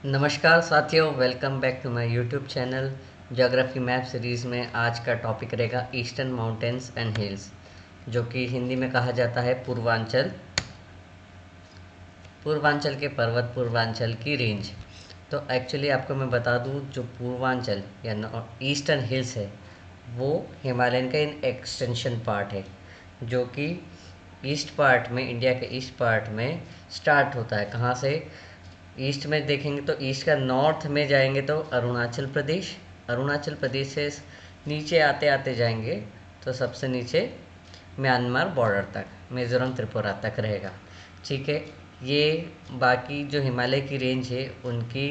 नमस्कार साथियों, welcome back to my YouTube channel. Geography map series में आज का टॉपिक रहेगा ईस्टर्न माउंटेन्स एंड हिल्स, जो कि हिंदी में कहा जाता है पूर्वांचल। पूर्वांचल के पर्वत, पूर्वांचल की रेंज। तो एक्चुअली आपको मैं बता दूं, जो पूर्वांचल या ईस्टर्न हिल्स है वो हिमालयन का इन एक्सटेंशन पार्ट है, जो कि ईस्ट पार्ट में, इंडिया के ईस्ट पार्ट में स्टार्ट होता है। कहाँ से? ईस्ट में देखेंगे तो ईस्ट का नॉर्थ में जाएंगे तो अरुणाचल प्रदेश, अरुणाचल प्रदेश से नीचे आते आते जाएंगे तो सबसे नीचे म्यांमार बॉर्डर तक, मिज़ोरम त्रिपुरा तक रहेगा। ठीक है। ये बाकी जो हिमालय की रेंज है उनकी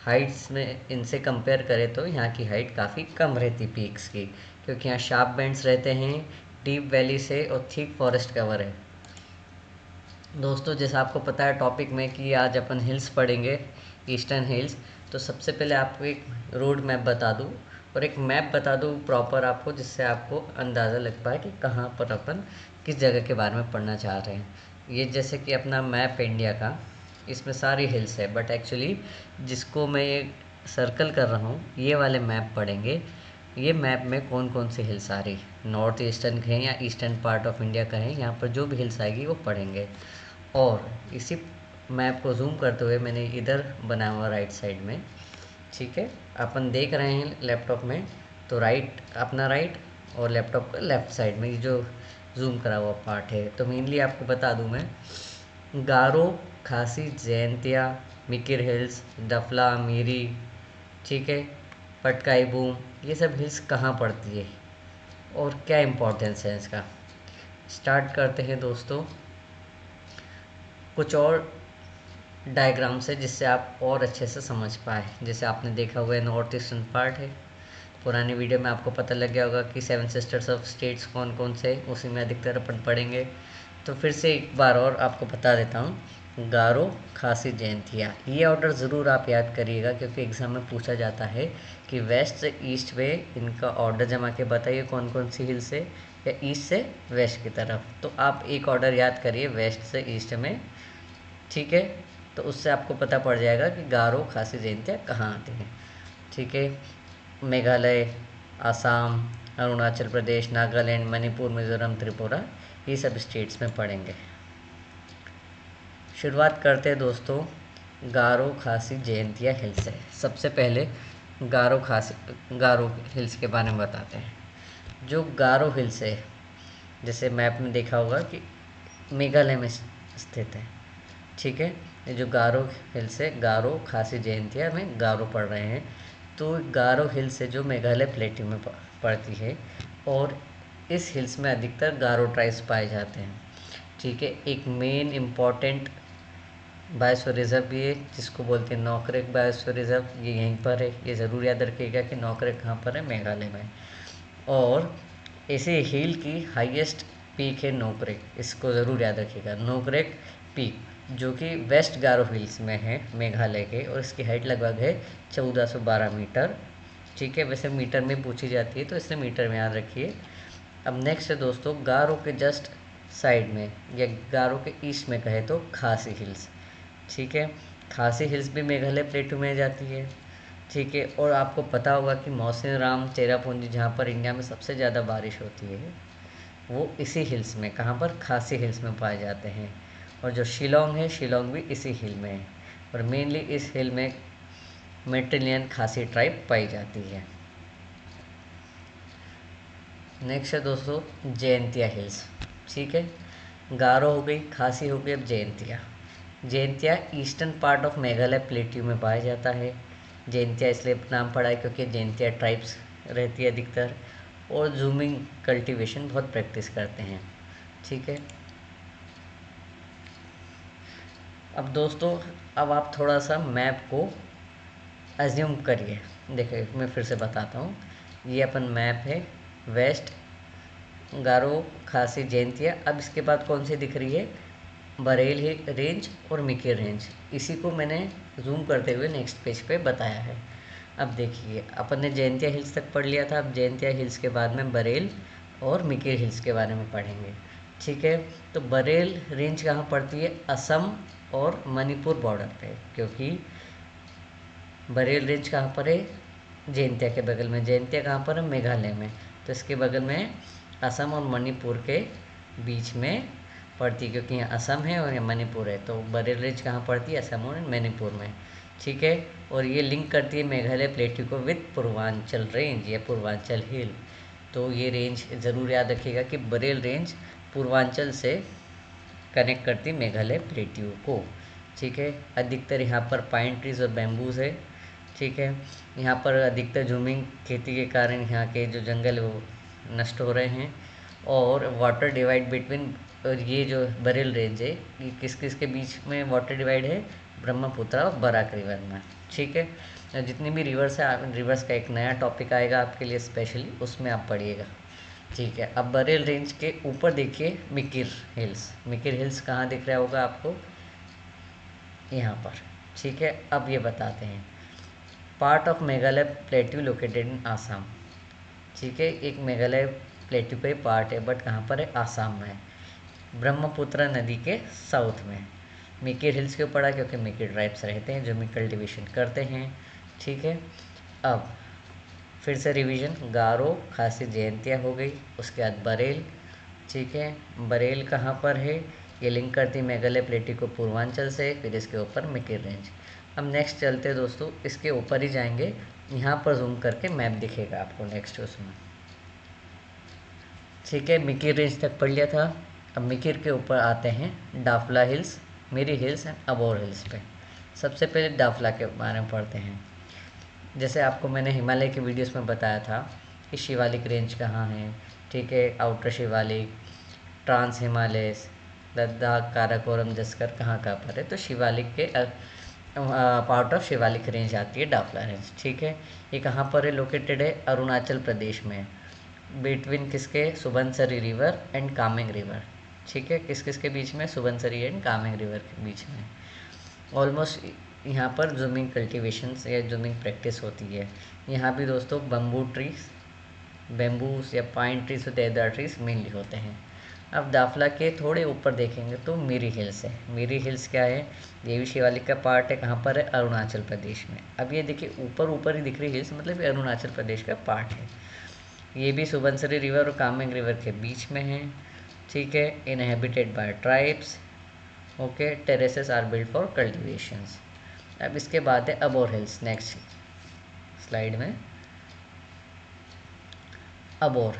हाइट्स में इनसे कंपेयर करें तो यहाँ की हाइट काफ़ी कम रहती पीक्स की, क्योंकि यहाँ शार्प बेंड्स रहते हैं, डीप वैली से और थिक फॉरेस्ट कवर है। दोस्तों, जैसा आपको पता है टॉपिक में कि आज अपन हिल्स पढ़ेंगे, ईस्टर्न हिल्स। तो सबसे पहले आपको एक रोड मैप बता दूँ और एक मैप बता दूँ प्रॉपर आपको, जिससे आपको अंदाज़ा लग पाए कि कहाँ पर अपन किस जगह के बारे में पढ़ना चाह रहे हैं। ये जैसे कि अपना मैप है इंडिया का, इसमें सारी हिल्स है, बट एक्चुअली जिसको मैं एक सर्कल कर रहा हूँ ये वाले मैप पढ़ेंगे। ये मैप में कौन कौन सी हिल्स आ रही, नॉर्थ ईस्टर्न कहें या ईस्टर्न पार्ट ऑफ इंडिया कहें, यहाँ पर जो भी हिल्स आएगी वो पढ़ेंगे। और इसी मैप को जूम करते हुए मैंने इधर बनाया हुआ राइट साइड में। ठीक है, अपन देख रहे हैं लैपटॉप में, तो राइट अपना राइट और लैपटॉप का लेफ़्ट साइड में ये जो जूम करा हुआ पार्ट है। तो मेनली आपको बता दूं मैं, गारो, खासी, जयंतिया, मिकिर हिल्स, डफला, मीरी, ठीक है, पटकाई बूम, ये सब हिल्स कहाँ पड़ती है और क्या इम्पोर्टेंस है इसका। स्टार्ट करते हैं दोस्तों कुछ और डायग्राम से, जिससे आप और अच्छे से समझ पाए। जैसे आपने देखा हुआ है नॉर्थ ईस्टर्न पार्ट है, पुरानी वीडियो में आपको पता लग गया होगा कि सेवन सिस्टर्स ऑफ स्टेट्स कौन कौन से, उसी में अधिकतर अपन पढ़ेंगे। तो फिर से एक बार और आपको बता देता हूँ, गारो, खासी, जयंतिया, ये ऑर्डर ज़रूर आप याद करिएगा, क्योंकि एग्ज़ाम में पूछा जाता है कि वेस्ट से ईस्ट में इनका ऑर्डर जमा के बताइए कौन कौन सी हिल से, या ईस्ट से वेस्ट की तरफ। तो आप एक ऑर्डर याद करिए वेस्ट से ईस्ट में। ठीक है, तो उससे आपको पता पड़ जाएगा कि गारो, खासी, जयंतिया कहाँ आते हैं। ठीक है, मेघालय, असम, अरुणाचल प्रदेश, नागालैंड, मणिपुर, मिज़ोरम, त्रिपुरा, ये सब स्टेट्स में पढ़ेंगे। शुरुआत करते हैं दोस्तों गारो, खासी, जयंतिया हिल्स से। सबसे पहले गारो, खासी, गारो हिल्स के बारे में बताते हैं। जो गारो हिल्स है, जैसे मैप में देखा होगा कि मेघालय में स्थित है। ठीक है, ये जो गारो हिल्स है, गारो, खासी, जयंतिया में गारो पढ़ रहे हैं। तो गारो हिल्स है जो मेघालय प्लेट्यू में पड़ती है, और इस हिल्स में अधिकतर गारो ट्राइब्स पाए जाते हैं। ठीक है, एक मेन इम्पॉर्टेंट बायोस्फीयर रिजर्व भी है जिसको बोलते हैं नॉकरेक बायोस्फीयर रिजर्व, ये यहीं पर है। ये ज़रूर याद रखिएगा कि नॉकरेक कहाँ पर है, मेघालय में। और इसे हिल की हाईएस्ट पीक है नोकरेक, इसको ज़रूर याद रखिएगा, नोकरेक पीक, जो कि वेस्ट गारो हिल्स में है मेघालय के, और इसकी हाइट लगभग है 1412 मीटर। ठीक है, वैसे मीटर में पूछी जाती है तो इसलिए मीटर में याद रखिए। अब नेक्स्ट है दोस्तों गारो के जस्ट साइड में, या गारो के ईस्ट में कहे तो खासी हिल्स। ठीक है, खासी हिल्स भी मेघालय प्लेटू में जाती है। ठीक है, और आपको पता होगा कि मौसिन राम, चेरापूंजी, जहाँ पर इंडिया में सबसे ज़्यादा बारिश होती है, वो इसी हिल्स में, कहाँ पर, खासी हिल्स में पाए जाते हैं। और जो शिलोंग है, शिलोंग भी इसी हिल में है, और मेनली इस हिल में मेट्रिलियन खासी ट्राइब पाई जाती है। नेक्स्ट है दोस्तों जयंतिया हिल्स। ठीक है, गारो हो गई, खासी हो गई, अब Jaintia. Jaintia eastern part of Meghalaya plateau में पाया जाता है। जयंतिया इसलिए नाम पड़ा है क्योंकि जयंतिया ट्राइब्स रहती है अधिकतर, और जूमिंग कल्टीवेशन बहुत प्रैक्टिस करते हैं। ठीक है, अब दोस्तों, अब आप थोड़ा सा मैप को एज्यूम करिए। देखिए मैं फिर से बताता हूँ, ये अपन मैप है, वेस्ट गारो, खासी, जयंतिया। अब इसके बाद कौन सी दिख रही है, बरेल है रेंज और मिकिर रेंज। इसी को मैंने जूम करते हुए नेक्स्ट पेज पे बताया है। अब देखिए, अपन ने जयंतिया हिल्स तक पढ़ लिया था, अब जयंतिया हिल्स के बाद में बरेल और मिकिर हिल्स के बारे में पढ़ेंगे। ठीक है, तो बरेल रेंज कहाँ पड़ती है, असम और मणिपुर बॉर्डर पे, क्योंकि बरेल रेंज कहाँ पर है? जैंतिया के बगल में। जैंतिया कहाँ पर है? मेघालय में। तो इसके बगल में असम और मणिपुर के बीच में पड़ती है, क्योंकि यहाँ असम है और यहाँ मणिपुर है, तो बरेल रेंज कहाँ पड़ती है? असम और मणिपुर में। ठीक है। और ये लिंक करती है मेघालय प्लेट्यू को विद पूर्वांचल रेंज या पूर्वांचल हिल। तो ये रेंज ज़रूर याद रखिएगा कि बरेल रेंज पूर्वांचल से कनेक्ट करती मेघालय प्लेट्यू को। ठीक है। अधिकतर यहाँ पर पाइन ट्रीज और बैम्बूज है। ठीक है। यहाँ पर अधिकतर जूमिंग खेती के कारण यहाँ के जो जंगल है वो नष्ट हो रहे हैं। और वाटर डिवाइड बिटवीन, और ये जो बरेल रेंज है ये किस किस के बीच में वाटर डिवाइड है? ब्रह्मपुत्र और बराक रिवर में। ठीक है। जितनी भी रिवर्स है, रिवर्स का एक नया टॉपिक आएगा आपके लिए स्पेशली, उसमें आप पढ़िएगा। ठीक है। अब बरेल रेंज के ऊपर देखिए मिकिर हिल्स। मिकिर हिल्स कहाँ दिख रहा होगा आपको? यहाँ पर। ठीक है। अब ये बताते हैं, part of Meghalaya plateau located in Assam. ठीक है। एक मेघालय प्लेट्यू का ही पार्ट है, बट कहाँ पर है? आसाम में है, ब्रह्मपुत्र नदी के साउथ में। मिकिर हिल्स क्यों पड़ा? क्योंकि मिकिर ट्राइब्स रहते हैं जो मी कल्टिवेशन करते हैं। ठीक है। अब फिर से रिवीजन, गारो, खासी, जयंतिया हो गई, उसके बाद बरेल। ठीक है। बरेल कहाँ पर है? ये लिंक करती मेघालय प्लेट्यू को पूर्वांचल से, फिर इसके ऊपर मिकिर रेंज। अब नेक्स्ट चलते दोस्तों, इसके ऊपर ही जाएंगे, यहाँ पर जूम करके मैप दिखेगा आपको नेक्स्ट उसमें। ठीक है। मिकिर रेंज तक पढ़ लिया था। अब मिकिर के ऊपर आते हैं Dafla hills, Miri hills and Abor hills पे। सबसे पहले डाफला के बारे में पढ़ते हैं। जैसे आपको मैंने हिमालय के वीडियोस में बताया था कि शिवालिक रेंज कहाँ है। ठीक है। आउटर शिवालिक, ट्रांस हिमालयस, लद्दाख, काराकोरम, जस्कर कहाँ कहाँ पर है? तो शिवालिक के पार्ट ऑफ शिवालिक रेंज आती है डाफला रेंज। ठीक है। ये कहाँ पर है? लोकेटेड है अरुणाचल प्रदेश में, बिटवीन किसके? Subansiri river and Kameng river. ठीक है। किस किस के बीच में? सुबनसरी एंड कामेंग रिवर के बीच में। ऑलमोस्ट यहाँ पर जूमिंग कल्टीवेशन या जूमिंग प्रैक्टिस होती है। यहाँ भी दोस्तों बम्बू ट्रीज, बेम्बूस या पाइन ट्रीज और देवदार ट्रीज मेनली होते हैं। अब दाफला के थोड़े ऊपर देखेंगे तो मिरी हिल्स है। मिरी हिल्स क्या है? देवी शिवालिक का पार्ट है। कहाँ पर है? अरुणाचल प्रदेश में। अब ये देखिए ऊपर ऊपर ही दिख रही हिल्स, मतलब ये अरुणाचल प्रदेश का पार्ट है। ये भी सुबनसरी रिवर और कामेंग रिवर के बीच में है। ठीक है। Inhabited by tribes. Okay. Terraces are built for cultivations. अब इसके बाद है अबोर हिल्स नेक्स्ट स्लाइड में। अबोर,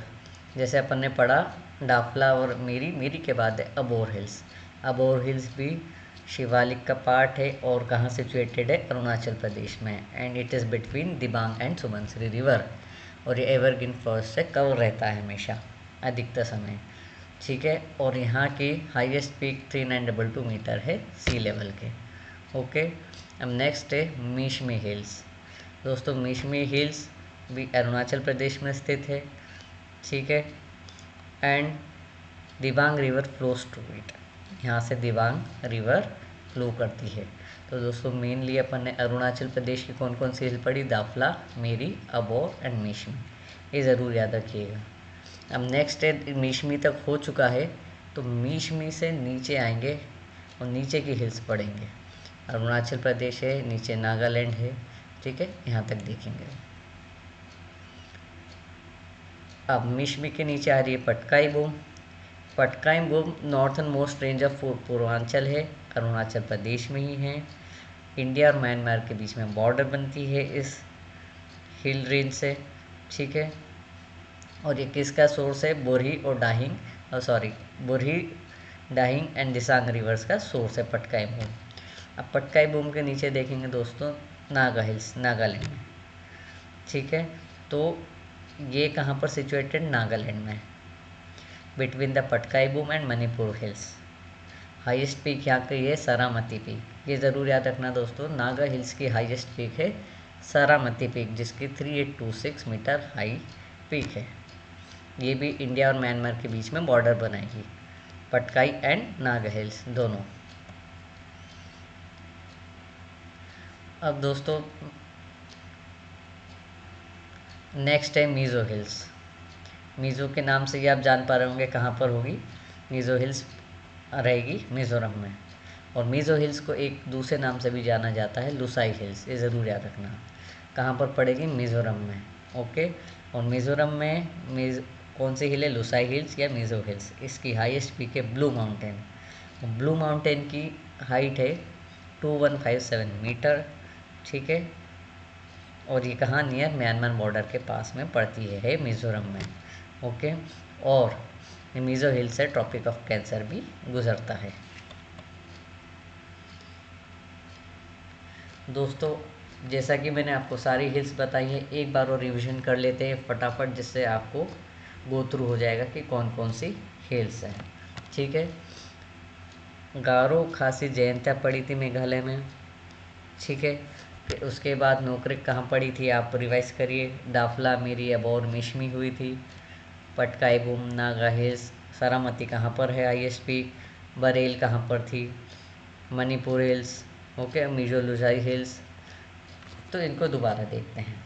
जैसे अपन ने पढ़ा डाफला और मेरी के बाद है अबोर हिल्स। अबोर हिल्स भी शिवालिक का पार्ट है और कहाँ सिचुएटेड है? अरुणाचल प्रदेश में। And it is between Dibang and Subansiri river. और ये एवरग्रीन फॉरेस्ट से कवर रहता है हमेशा, अधिकतर समय। ठीक है। और यहाँ की हाईएस्ट पीक 3922 मीटर है सी लेवल के। ओके। अब नेक्स्ट है मीशमी हिल्स। दोस्तों मीशमी हिल्स भी अरुणाचल प्रदेश में स्थित है। ठीक है। And Dibang river flows to it. यहाँ से दिबांग रिवर फ्लो करती है। तो दोस्तों मेनली अपन ने अरुणाचल प्रदेश की कौन कौन सी हिल पढ़ी? दाफला, मेरी, अबोर एंड मीशमी। ये ज़रूर याद रखिएगा। अब नेक्स्ट है, मीशमी तक हो चुका है, तो मीशमी से नीचे आएंगे और नीचे की हिल्स पढ़ेंगे। अरुणाचल प्रदेश है, नीचे नागालैंड है। ठीक है। यहाँ तक देखेंगे। अब मीशमी के नीचे आ रही है Patkai boom. Patkai boom northern most range of Purvanchal है, अरुणाचल प्रदेश में ही है। इंडिया और म्यांमार के बीच में बॉर्डर बनती है इस हिल रेंज से। ठीक है। और ये किसका सोर्स है? बोरही और डाहिंग, बोरही, डाहिंग एंड दिसांग रिवर्स का सोर्स है पटकाई बूम। अब पटकाई बूम के नीचे देखेंगे दोस्तों नागा हिल्स, नागालैंड में। ठीक है। तो ये कहाँ पर सिचुएटेड? नागालैंड में, between the Patkai Bum and Manipur hills. Highest peak यहाँ की है सरामती पीक। ये ज़रूर याद रखना दोस्तों, नागा हिल्स की हाईएस्ट पीक है सरामती पीक, जिसकी 3826 मीटर हाई पीक है। ये भी इंडिया और म्यांमार के बीच में बॉर्डर बनाएगी, पटकाई एंड नागा हिल्स दोनों। अब दोस्तों नेक्स्ट है मीज़ो हिल्स। मीज़ो के नाम से ये आप जान पा रहे होंगे कहाँ पर होगी। मीज़ो हिल्स रहेगी मिज़ोरम में। और मीज़ो हिल्स को एक दूसरे नाम से भी जाना जाता है, लुसाई हिल्स, ये ज़रूर याद रखना। कहाँ पर पड़ेगी? मिज़ोरम में। ओके। और मिज़ोरम में कौन सी हिल है? लुसाई हिल्स या मीज़ो हिल्स। इसकी हाईएस्ट पीक है ब्लू माउंटेन। ब्लू माउंटेन की हाइट है 2157 मीटर। ठीक है। और ये कहाँ नियर म्यांमार बॉर्डर के पास में पड़ती है मिज़ोरम में। ओके। और मिज़ो हिल से ट्रॉपिक ऑफ कैंसर भी गुजरता है। दोस्तों, जैसा कि मैंने आपको सारी हिल्स बताई है, एक बार और रिवीजन कर लेते हैं फटाफट, जिससे आपको गो थ्रू हो जाएगा कि कौन कौन सी हिल्स हैं। ठीक है। गारो खासी जयंतिया पड़ी थी मेघालय में। ठीक है। फिर उसके बाद नोकरेक कहाँ पड़ी थी, आप रिवाइज करिए। दाफला मेरी अबोर मिशमी हुई थी। पटकाई बुम नागा हिल्स। सारामती कहाँ पर है हाईएस्ट पीक। बरेल कहाँ पर थी। Manipur hills. Okay. Mizo Lushai hills. तो इनको दोबारा देखते हैं।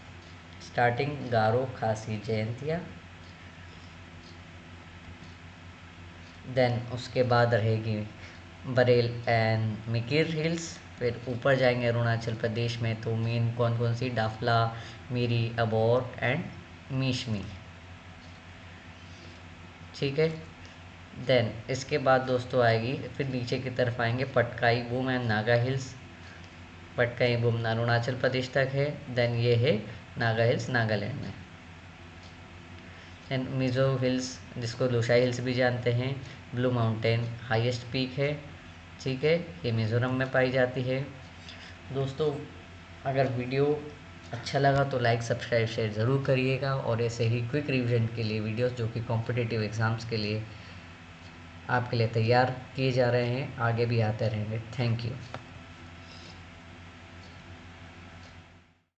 स्टार्टिंग गारो खासी जयंतिया, देन उसके बाद रहेगी बरेल एंड मिकिर हिल्स। फिर ऊपर जाएंगे अरुणाचल प्रदेश में, तो मेन कौन कौन सी? डाफला, मीरी, अबोर एंड मीशमी। ठीक है। देन इसके बाद दोस्तों आएगी, फिर नीचे की तरफ आएंगे पटकाई बूम एंड नागा हिल्स। पटकाई बूम अरुणाचल प्रदेश तक है। देन ये है नागा हिल्स नागालैंड में। एंड मिज़ो हिल्स, जिसको लुसाई हिल्स भी जानते हैं, ब्लू माउंटेन हाईएस्ट पीक है। ठीक है। ये मिज़ोरम में पाई जाती है। दोस्तों, अगर वीडियो अच्छा लगा तो लाइक सब्सक्राइब शेयर ज़रूर करिएगा, और ऐसे ही क्विक रिवीजन के लिए वीडियोस जो कि कॉम्पिटिटिव एग्ज़ाम्स के लिए आपके लिए तैयार किए जा रहे हैं, आगे भी आते रहेंगे। Thank you.